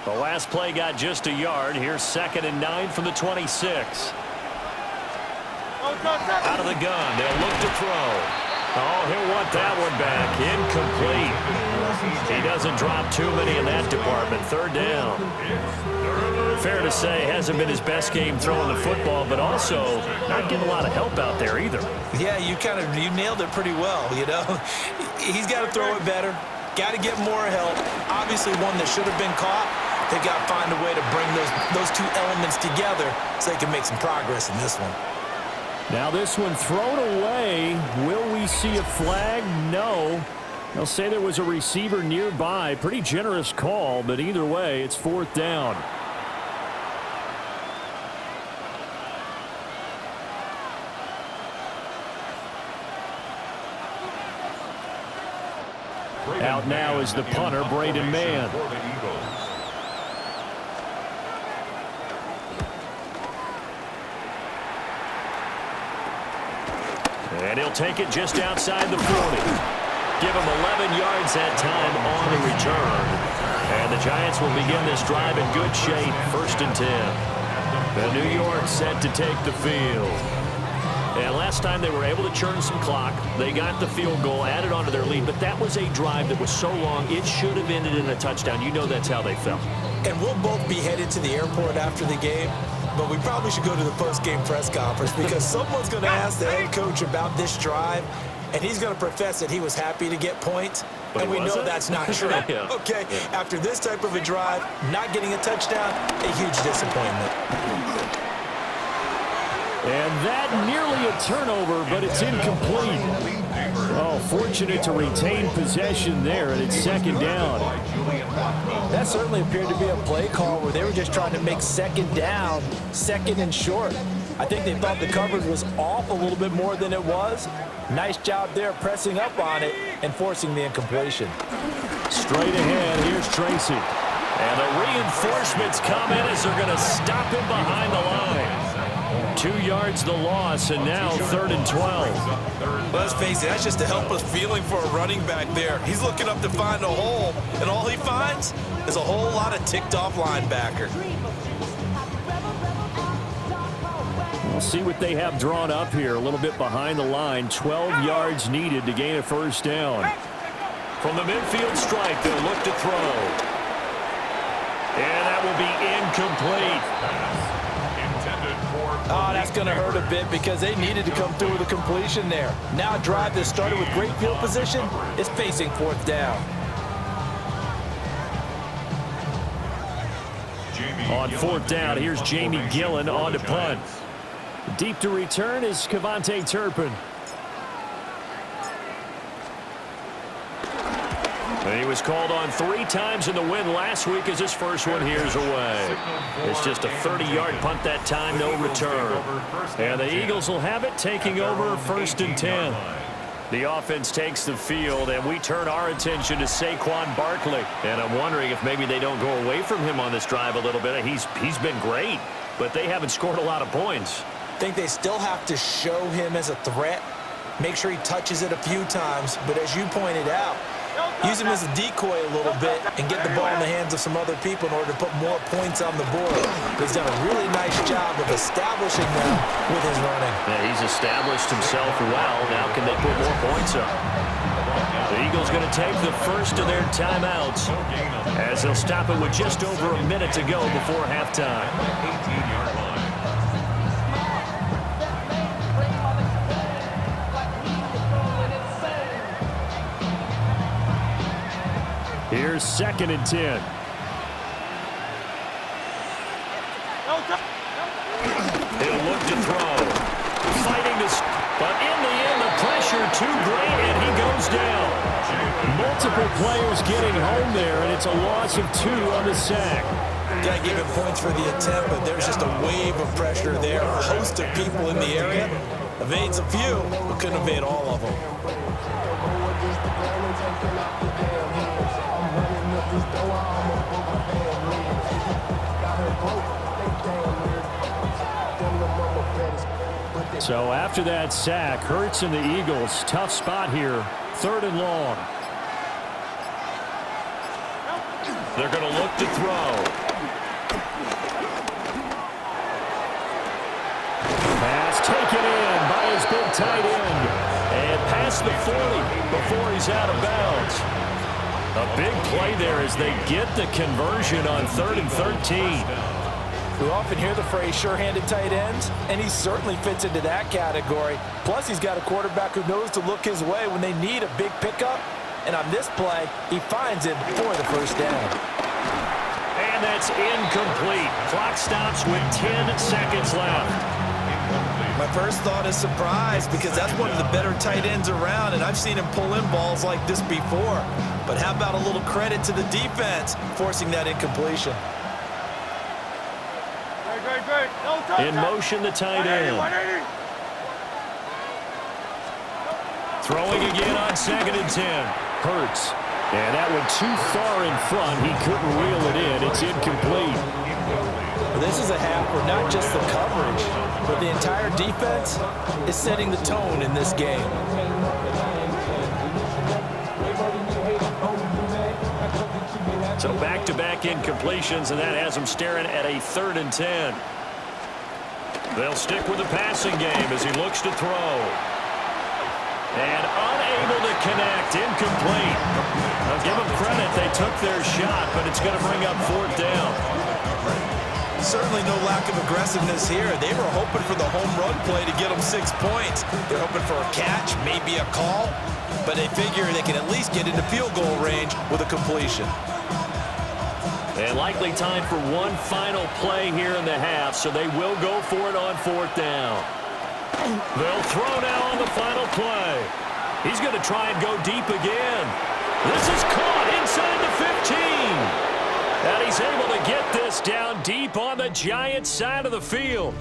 The last play got just a yard. Here's 2nd and 9 from the 26. Out of the gun. They'll look to throw. Oh, he'll want that one back. Incomplete. He doesn't drop too many in that department. 3rd down. Fair to say, hasn't been his best game throwing the football, but also not getting a lot of help out there either. Yeah, you nailed it pretty well, you know. He's got to throw it better. Got to get more help. Obviously one that should have been caught. They've got to find a way to bring those two elements together so they can make some progress in this one. Now this one thrown away. Will we see a flag? No. They'll say there was a receiver nearby. Pretty generous call, but either way, it's 4th down. Out now is the punter, Braden Mann. And he'll take it just outside the 40. Give him 11 yards that time on the return. And the Giants will begin this drive in good shape, 1st and 10. The New York set to take the field. And last time they were able to churn some clock. They got the field goal, added onto their lead, but that was a drive that was so long, it should have ended in a touchdown. You know that's how they felt. And we'll both be headed to the airport after the game, but we probably should go to the post-game press conference because someone's going to ask the head coach about this drive, and he's going to profess that he was happy to get points, and we know that's not true. Yeah. Okay, after this type of a drive, not getting a touchdown, a huge disappointment. And that nearly a turnover, but it's incomplete. Oh, fortunate to retain possession there, and it's 2nd down. That certainly appeared to be a play call where they were just trying to make 2nd down, 2nd and short. I think they thought the coverage was off a little bit more than it was. Nice job there pressing up on it and forcing the incompletion. Straight ahead, here's Tracy. And the reinforcements come in as they're going to stop him behind the line. 2 yards the loss, and now 3rd and 12. Let's face it, that's just a helpless feeling for a running back there. He's looking up to find a hole, and all he finds is a whole lot of ticked-off linebacker. We'll see what they have drawn up here. A little bit behind the line. 12 yards needed to gain a 1st down. From the midfield stripe, they'll look to throw. And that will be incomplete. Oh, that's going to hurt a bit because they needed to come through with a completion there. Now a drive that started with great field position is facing 4th down. On 4th down, here's Jamie Gillen on to punt. Deep to return is Cavante Turpin. And he was called on 3 times in the win last week as his first one here's away. It's just a 30-yard punt that time, no return. And the Eagles will have it, taking over 1st and 10. The offense takes the field, and we turn our attention to Saquon Barkley. And I'm wondering if maybe they don't go away from him on this drive a little bit. He's been great, but they haven't scored a lot of points. I think they still have to show him as a threat, make sure he touches it a few times, but as you pointed out, use him as a decoy a little bit and get the ball in the hands of some other people in order to put more points on the board. He's done a really nice job of establishing them with his running. Yeah, he's established himself well. Now can they put more points up? The Eagles going to take the first of their timeouts as they'll stop it with just over a minute to go before halftime. 18-yard line. Here's 2nd and 10. He'll look to throw. Fighting this, but in the end, the pressure too great, and he goes down. Multiple players getting home there, and it's a loss of 2 on the sack. Got to give him points for the attempt, but there's just a wave of pressure there. A host of people in the area. Evades a few, but couldn't evade all of them. So after that sack, Hurts and the Eagles, tough spot here, 3rd and long. They're going to look to throw. Pass taken in by his big tight end. And past the 40 before he's out of bounds. A big play there as they get the conversion on 3rd and 13. We often hear the phrase sure-handed tight ends, and he certainly fits into that category. Plus, he's got a quarterback who knows to look his way when they need a big pickup. And on this play, he finds him for the first down. And that's incomplete. Clock stops with 10 seconds left. My first thought is surprise because that's one of the better tight ends around, and I've seen him pull in balls like this before. But how about a little credit to the defense forcing that incompletion? In motion, the tight end. Throwing again on 2nd and 10. Hurts. And that one too far in front. He couldn't reel it in. It's incomplete. This is a half where not just the coverage, but the entire defense is setting the tone in this game. So back-to-back incompletions, and that has them staring at a 3rd and 10. They'll stick with the passing game as he looks to throw. And unable to connect, incomplete. I'll give them credit, they took their shot, but it's going to bring up 4th down. Certainly no lack of aggressiveness here. They were hoping for the home run play to get them 6 points. They're hoping for a catch, maybe a call, but they figure they can at least get into field goal range with a completion. And likely time for one final play here in the half, so they will go for it on 4th down. They'll throw now on the final play. He's going to try and go deep again. This is caught inside the 15. And he's able to get this down deep on the Giants side of the field.